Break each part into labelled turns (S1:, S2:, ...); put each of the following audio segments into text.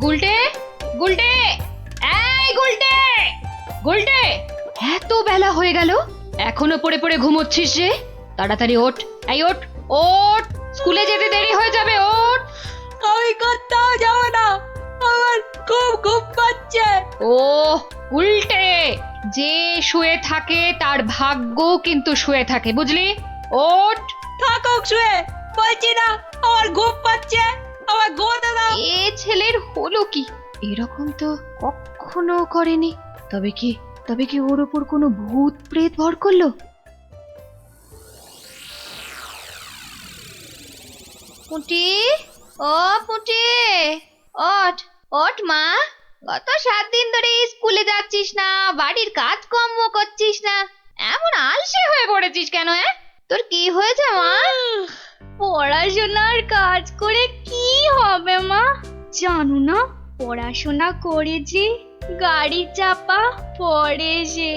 S1: গুলটে, গুলটে, এই গুলটে, গুলটে, এত বেলা হয়ে গেল, এখনো পড়ে পড়ে ঘুমোচ্ছিস যে? তাড়াতাড়ি ওঠ, এই ওঠ, ওঠ, স্কুলে যেতে দেরি হয়ে যাবে, ওঠ।
S2: আমি কোথাও যাব না, আমার খুব ঘুম পাচ্ছে।
S1: ও উল্টে, যে শুয়ে থাকে তার ভাগ্য কিন্তু শুয়ে থাকে, বুঝলি? ওঠ।
S2: থাকুক শুয়ে, বলছি না আমার ঘুম পাচ্ছে, আমার ঘুমোতে দাও।
S1: এ ছেলের হলো কি? এরকম তো কখনো করেনি। তবে কি ওর উপর কোনো ভূত প্রেত ভর করলো? পুঁটি, ও পুঁটি, ওঠ, ওঠ মা। গত 7 দিন ধরে স্কুলে যাচ্ছিস না, বাড়ির কাজকর্ম করছিস না, এমন আলসে হয়ে পড়েছিস কেন? তোর কি হয়েছে মা?
S3: পড়াশোনার কাজ করে কি হবে মা? জানো না, পড়াশোনা করে যে গাড়ি চাপা পড়ে যে।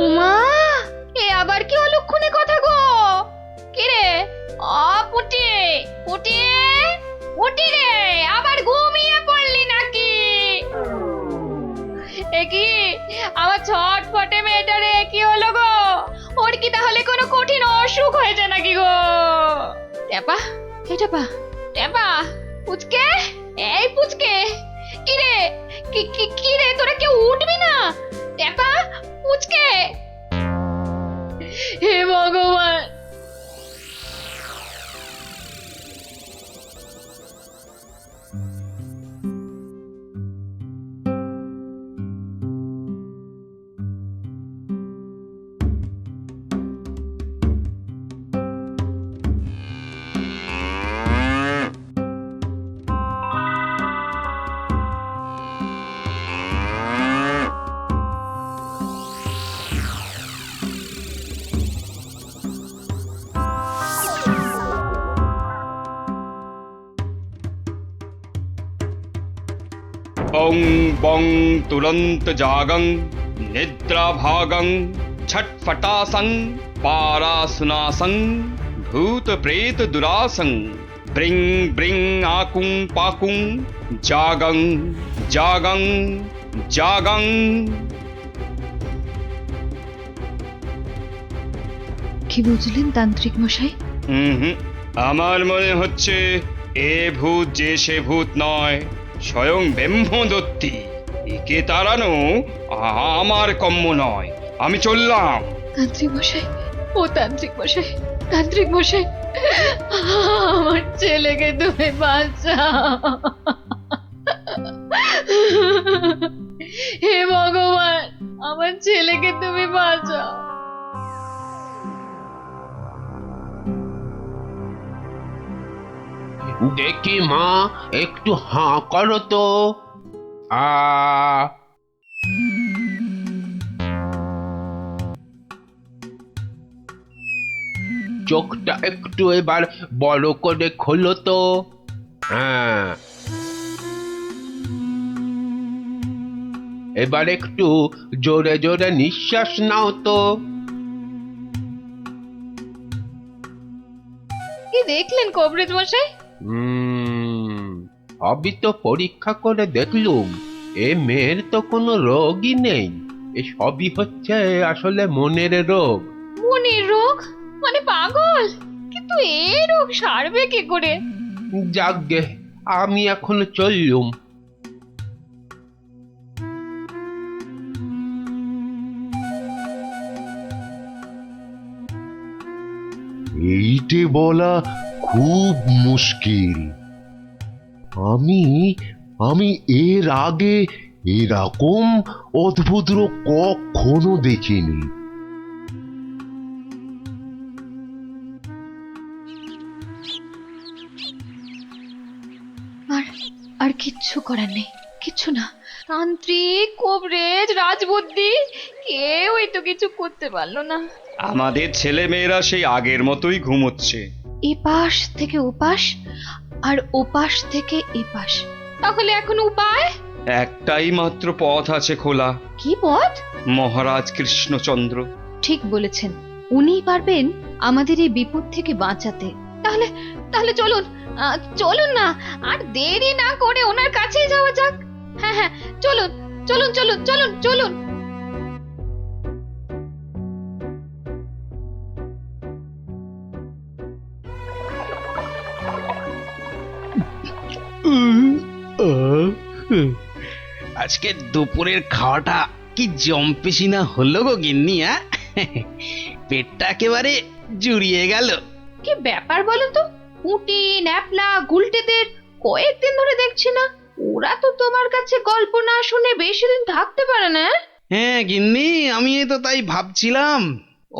S1: উমা, এ আবার কি অলক্ষণে কথা গো? কি রে? পুটি, পুটি, পুটি রে, আবার ঘুমিয়ে পড়লি নাকি? এ কি আমার ছটফটে মেয়েটা রে, কি হলো গো? ওর কি তাহলে কোনো কঠিন অসুখ হয়েছে নাকি গো? টেপা, এই টেপা, টেপা, পুচকে, এই পুচকে, কি রে, কি রে, তোরা কেউ উঠবি না? টেপা, পুচকে, হে ভগবান।
S4: ओं बं तुरंत जागं निद्रा भागं छटफटासं पारासुनासं भूत प्रेत दुरासं ब्रिंग ब्रिंग आकुं पाकुं जागं जागं जागं।
S1: কি বুঝলেন তান্ত্রিক মশাই?
S4: আমার মনে হচ্ছে এ ভূত যে সে ভূত নয়, স্বয়ং ব্রহ্মদত্তী। একে তাড়ানো আমার কম্য নয়। আমি চললাম।
S1: তান্ত্রিক মশাই, ও তান্ত্রিক মশাই, তান্ত্রিক মশাই, আমার ছেলেকে তুমি বাঁচাও। হে ভগবান, আমার ছেলেকে তুমি বাঁচাও।
S5: দেখি মা, একটু হাঁ করো তো। চোখটা একটু এবার বড় করে খোলো তো। হ্যাঁ, এবার একটু জোরে জোরে নিঃশ্বাস নাও তো।
S1: কি দেখলেন কবরেজ মশাই?
S5: সবই তো পরীক্ষা করে দেখলুম, এ মেয়ের তো কোনো রোগই নেই। এ সবই হচ্ছে আসলে মনের রোগ।
S1: মনের রোগ মানে পাগল? কিন্তু এই রোগ সারবে কি করে?
S5: যাকগে, আমি এখন চললুম।
S6: এইটে বলা খুব মুশকিল। আমি আমি এর আগে এরকম অদ্ভুত রোগ কখনো দেখিনি।
S1: আর কিচ্ছু করার নেই, কিচ্ছু না। তান্ত্রিক, কবরেজ, রাজবুদ্ধি, কেউই তো কিছু করতে পারলো না।
S4: আমাদের ছেলে মেয়েরা সেই আগের মতোই ঘুমোচ্ছে।
S1: এপাশ থেকে ওপাশ, আর ওপাশ থেকে এপাশ। তাহলে এখন উপায়?
S4: একটাই মাত্র পথ আছে খোলা।
S1: কি পথ?
S4: মহারাজ কৃষ্ণচন্দ্র।
S1: ঠিক বলেছেন, উনিই পারবেন আমাদের এই বিপদ থেকে বাঁচাতে। তাহলে তাহলে চলুন, চলুন না, আর দেরি না করে ওনার কাছেই যাওয়া যাক। হ্যাঁ হ্যাঁ, চলুন চলুন চলুন চলুন চলুন।
S7: আজকে দুপুরের খাওয়াটা কি জম্পেশি না হলো গো গিন্নি? পেটটা একেবারে জুড়িয়ে গেল।
S1: কি ব্যাপার বলো তো? পুঁটি ন্যাপলা গুলটেদের কয়েকদিন ধরে দেখছি না। ওরা তো তোমার কাছে গল্প না শুনে বেশি দিন থাকতে পারে না।
S7: হ্যাঁ গিন্নি, আমি তো তাই ভাবছিলাম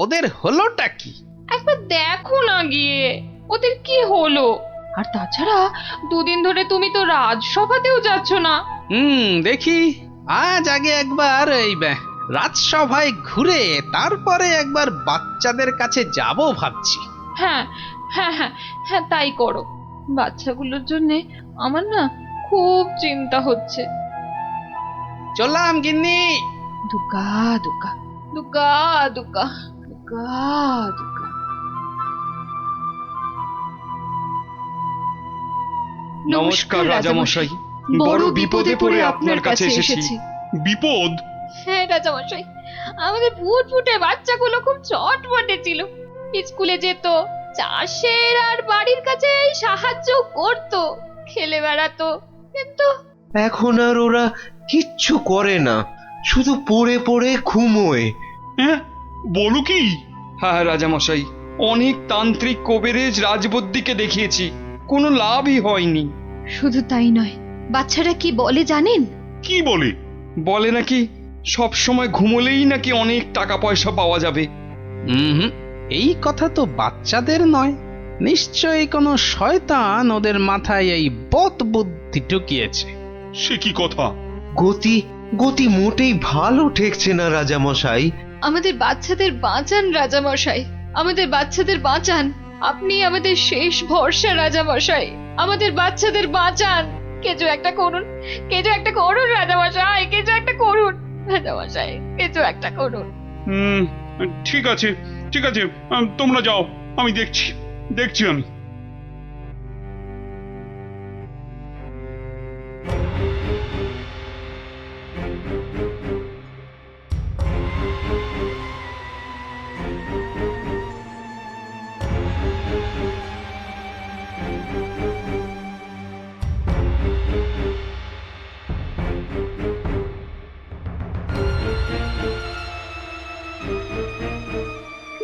S7: ওদের হলোটা কি।
S1: একবার দেখো না গিয়ে ওদের কি হলো। আর তাছাড়া দুদিন ধরে তুমি তো রাজসভাতেও যাচ্ছ না।
S7: দেখি আজ আগে একবার এই রাজসভায় ঘুরে তারপরে একবার বাচ্চাদের কাছে যাব ভাবছি।
S1: হ্যাঁ হ্যাঁ হ্যাঁ হ্যাঁ, তাই করো। বাচ্চাগুলোর জন্য আমার না খুব চিন্তা হচ্ছে।
S7: চললাম গিন্নি।
S1: দুকা দুকা দুকা দুকা দুকা দুকা।
S4: নমস্কার রাজামশাই, বড় বিপদে পড়ে আপনার কাছে এসেছি। বিপদ?
S1: হ্যাঁ রাজামশাই, আমাদের ফুটফুটে বাচ্চাগুলো খুব চটপটে ছিল। স্কুলে যেত, চাষের আর বাড়ির কাছে সাহায্য করত, খেলে বেড়াতো, কিন্তু
S8: এখন আর ওরা কিচ্ছু করে না, শুধু পড়ে পড়ে ঘুমোয়।
S9: হ্যাঁ, বলো কি?
S4: হ্যাঁ রাজামশাই, অনেক তান্ত্রিক কবিরাজ রাজবদ্যিকে দেখিয়েছি, কোনো লাভই হয়নি।
S1: শুধু তাই নয়, বাচ্চারা কি বলে জানেন?
S9: কি বলে?
S4: বলে নাকি সব সময় ঘুমোলেই নাকি অনেক টাকা পয়সা পাওয়া যাবে।
S7: এই কথা তো বাচ্চাদের নয়, নিশ্চয়ই কোনো শয়তান ওদের মাথায় এই বদ বুদ্ধি ঢুকিয়েছে।
S9: সে কি কথা?
S8: গতি গতি মোটেই ভালো ঠেকছে না রাজামশাই।
S1: আমাদের বাচ্চাদের বাঁচান রাজামশাই, আমাদের বাচ্চাদের বাঁচান। আপনি আমাদের শেষ ভরসা রাজামশাই, আমাদের বাচ্চাদের বাঁচান। কিছু একটা করুন, কিছু একটা করুন রাজামশাই, কিছু একটা করুন রাজামশাই, কিছু একটা করুন।
S9: ঠিক আছে ঠিক আছে, তোমরা যাও, আমি দেখছি দেখছি আমি।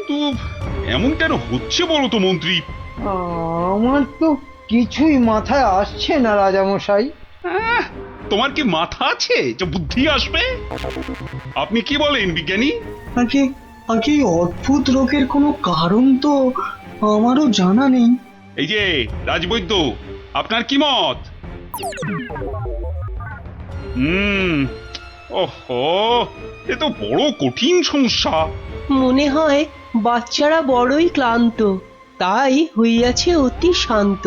S9: কিন্তু এমন কেন হচ্ছে বলো তো মন্ত্রী?
S10: আমার তো কিছুই মাথায় আসছে না রাজামশাই।
S9: তোমার কি মাথা আছে যে বুদ্ধি আসবে? আপনি কি বলেন বিজ্ঞানী?
S10: আগে আগে এই অদ্ভুত রোগের কোনো কারণ তো আমারও জানা নেই।
S9: এই যে রাজবৈদ্য, আপনার কি মত? ওহো, এ তো বড় কঠিন সমস্যা।
S2: মনে হয় বাচ্চারা বড়ই ক্লান্ত, তাই হইয়াছে অতি শান্ত।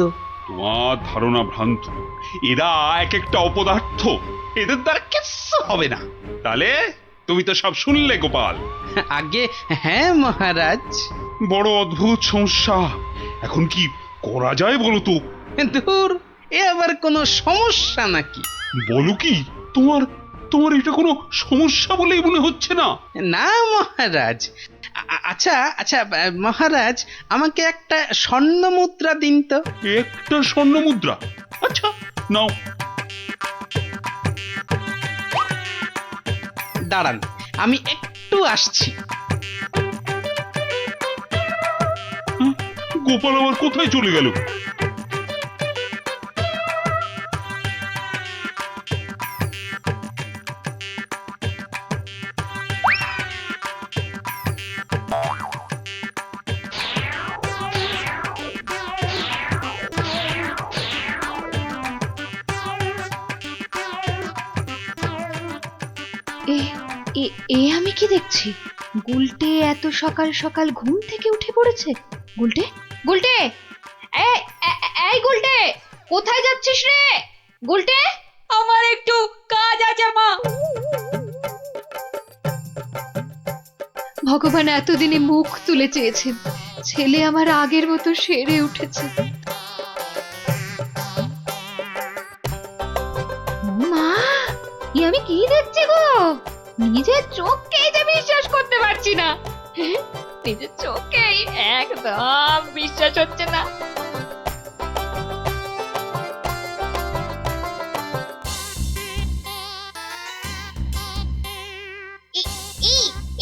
S9: তোমার ধারণা ভ্রান্ত। এরা এক একটা অপদার্থ, এদের দ্বারা কিচ্ছু হবে না। তাহলে তুমি তো সব শুনলে গোপাল।
S7: আগে হ্যাঁ মহারাজ।
S9: বড় অদ্ভুত সমস্যা, এখন কি করা যায় বলো তো?
S7: ধুর, এ আবার কোনো সমস্যা নাকি?
S9: বলো কি, তোমার তোমার এটা কোনো সমস্যা বলেই মনে হচ্ছে না?
S7: না মহারাজ। আচ্ছা আচ্ছা মহারাজ, আমাকে একটা স্বর্ণ মুদ্রা দিন তো।
S9: একটা স্বর্ণ মুদ্রা? আচ্ছা নাও।
S7: দাঁড়ান, আমি একটু আসছি।
S9: গোপাল আবার কোথায় চলে গেল?
S1: এ আমি কি দেখছি? গুলটে এত সকাল সকাল ঘুম থেকে উঠে পড়েছে। গুলটে, গুলটে, এই গুলটে, কোথায় যাচ্ছিস রে? গুলটে,
S2: আমার একটু কাজ আছে মা।
S1: ভগবান এতদিনে মুখ তুলে চেয়েছেন, ছেলে আমার আগের মতো সেরে উঠেছে। নিজের চোখকেই যে বিশ্বাস করতে পারছি না। নিজের চোখকেই একদম বিশ্বাস হচ্ছে না।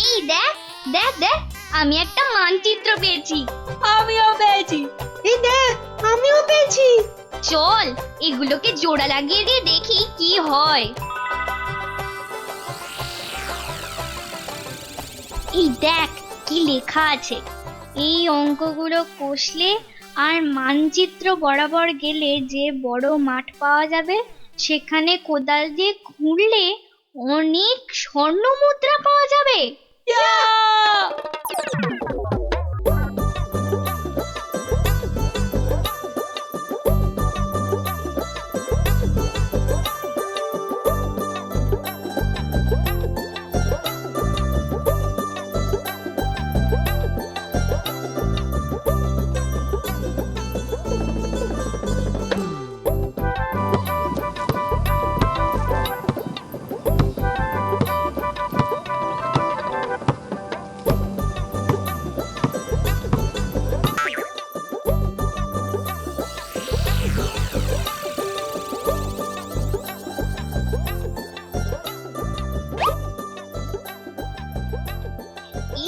S3: এই দেখ দেখ দেখ, আমি একটা মানচিত্র পেয়েছি।
S2: আমিও পেয়েছি। এই দেখ, আমিও পেয়েছি।
S3: চল এগুলোকে জোড়া লাগিয়ে দিয়ে দেখি কি হয়। এই দেখ কি লেখা আছে। এই অঙ্কগুলো কষলে আর মানচিত্র বরাবর গেলে যে বড় মাঠ পাওয়া যাবে, সেখানে কোদাল দিয়ে খুঁড়লে অনেক স্বর্ণ মুদ্রা পাওয়া যাবে।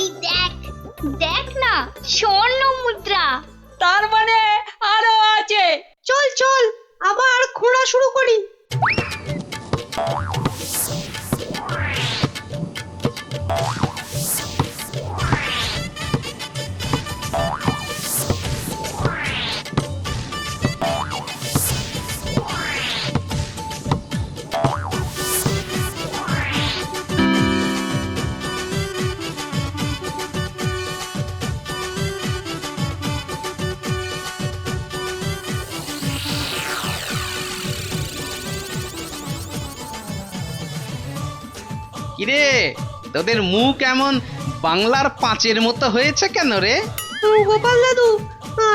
S3: এই দেখ দেখ না, স্বর্ণ মুদ্রা।
S2: তার মানে আরো আছে। চল চল, আবার খোঁড়া শুরু করি।
S7: কিরে, তোদের মুখ এমন বাংলার পাঁচের মতো হয়েছে কেন রে?
S2: গোপাল দাদু,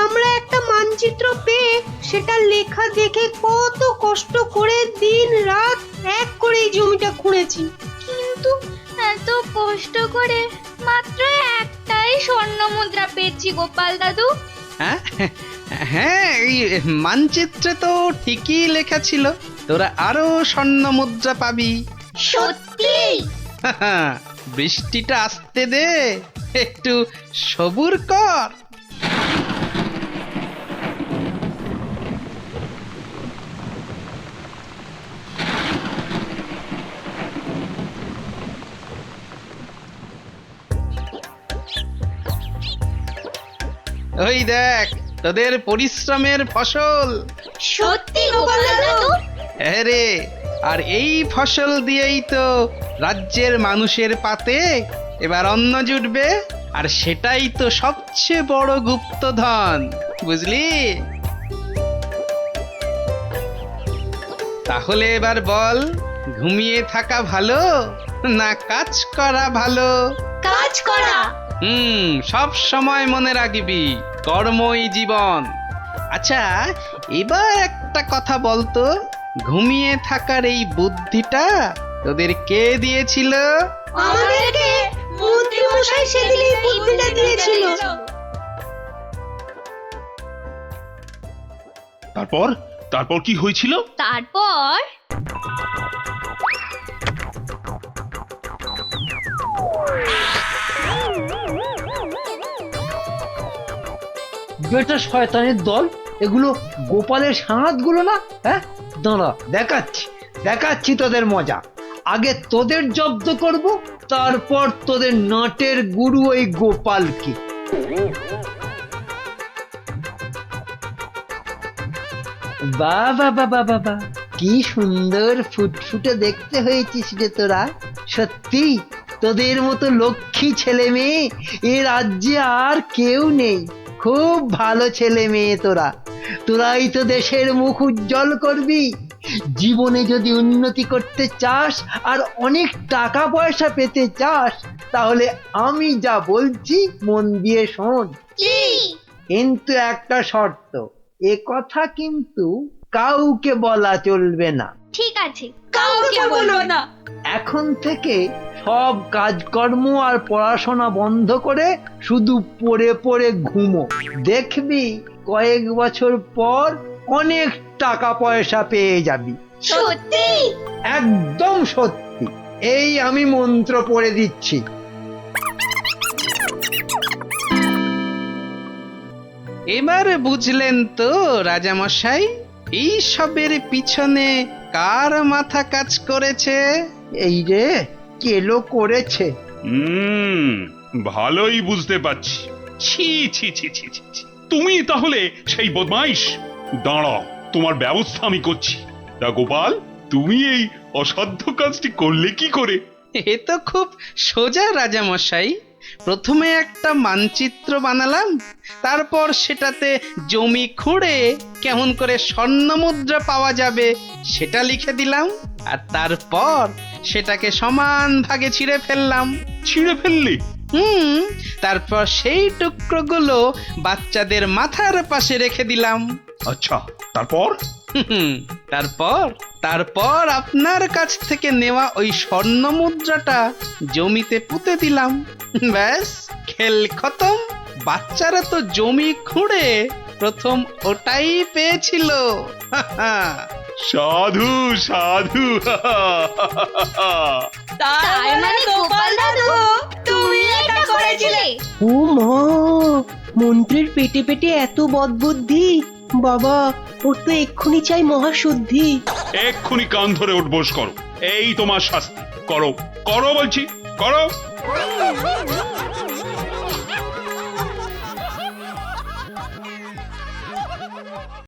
S2: আমরা একটা মানচিত্র পেয়ে সেটা লেখা দেখে কত কষ্ট করে দিন রাত এক করে এই জমিটা খুঁড়েছি।
S3: কিন্তু এত কষ্ট করে মাত্র একটাই স্বর্ণ মুদ্রা পেয়েছি গোপাল দাদু।
S7: হ্যাঁ হ্যাঁ, এই মানচিত্রে তো ঠিকই লেখা ছিল তোরা আরো স্বর্ণ মুদ্রা পাবি।
S3: সত্যি?
S7: বৃষ্টিটা আসতে দে, একটু সবুর কর। ওই দেখ তোদের পরিশ্রমের ফসল।
S3: সত্যি গোপাল দাদু?
S7: হ্যাঁ রে, আর এই ফসল দিয়েই তো রাজ্যের মানুষের পাতে এবার অন্ন জুটবে, আর সেটাই তো সবচেয়ে বড় গুপ্তধন, বুঝলি? তাহলে এবার বল, ঘুমিয়ে থাকা ভালো না কাজ করা ভালো?
S3: কাজ করা।
S7: সব সময় মনে রাখবি, কর্মই জীবন। আচ্ছা, এবার একটা কথা বলতো, ঘুমিয়ে থাকার এই বুদ্ধিটা তোদের কে দিয়েছিল?
S2: আমাদেরকে মন্ত্রী মশাই সেদিন এই বুদ্ধিটা দিয়েছিল।
S9: তারপর তারপর কি হয়েছিল?
S3: তারপর
S11: বেটা শয়তানের দল, এগুলো গোপালের সাঁতগুলো না? হ্যাঁ, দাঁড়া দেখাচ্ছি দেখাচ্ছি তোদের মজা। আগে তোদের জব্দ করব, তারপর তোদের নাটের গুরু ওই গোপালকে। বাবা বাবা বাবা, কি সুন্দর ফুটফুটে দেখতে হয়েছিস রে তোরা। সত্যি তোদের মতো লক্ষ্মী ছেলে মেয়ে এ রাজ্যে আর কেউ নেই। খুব ভালো ছেলে মেয়ে তোরা, তোরাই তো দেশের মুখ উজ্জ্বল করবি। জীবনে যদি উন্নতি করতে চাস আর অনেক টাকা পয়সা পেতে চাস, তাহলে আমি যা বলছি মন দিয়ে শোন। কিন্তু একটা শর্ত, এ কথা কিন্তু কাউকে বলা চলবে না।
S3: ঠিক আছে।
S2: কাউকে বলবো না।
S11: এখন থেকে সব কাজকর্ম আর পড়াশোনা বন্ধ করে শুধু পড়ে পড়ে ঘুমো। দেখবি কয়েক বছর পর অনেক টাকা পয়সা পেয়ে যাবি।
S3: সত্যি?
S11: একদম সত্যি। এই আমি মন্ত্র পড়ে দিচ্ছি।
S7: এবার বুঝলেন তো রাজামশাই, এই সবের পিছনে কার মাথা কাজ করেছে?
S11: এই রে, কেলো করেছে।
S9: ভালোই বুঝতে পারছি। ছি ছি ছি ছি ছি ছি। তুমি তাহলে সেই বদমাইশ। দাঁড়াও, তোমার ব্যবস্থা আমি করছি। তা গোপাল, তুমি এই অসাধ্য কাজটি করলে কি করে?
S7: এ তো খুব সোজা রাজামশাই। প্রথমে একটা মানচিত্র বানালাম, তারপর সেটাতে জমি খুঁড়ে কেমন করে স্বর্ণমুদ্রা পাওয়া যাবে সেটা লিখে দিলাম, আর তারপর সেটাকে সমান ভাগে ছিঁড়ে ফেললাম।
S9: ছিঁড়ে ফেললে?
S7: তারপর সেই টুকরোগুলো বাচ্চাদের মাথার পাশে রেখে দিলাম।
S9: আচ্ছা, তারপর?
S7: তারপর তারপর আপনার কাছ থেকে নেওয়া ওই স্বর্ণ মুদ্রাটা জমিতে পুঁতে দিলাম। ব্যাস, খেল খতম। বাচ্চারা তো জমি খুঁড়ে প্রথম ওটাই পেয়েছিল।
S9: সাধু সাধু।
S3: তার মানে গোপাল দাদু তুমি এটা করেছিলে?
S2: ও মা, মন্ত্রীর পেটে পেটে এত বদবুদ্ধি! বাবা, ওর তো এক্ষুনি চাই মহাশুদ্ধি।
S9: এক্ষুনি কান ধরে উঠবোস করো। এই তোমার শাস্তি। করো করো বলছি, করো।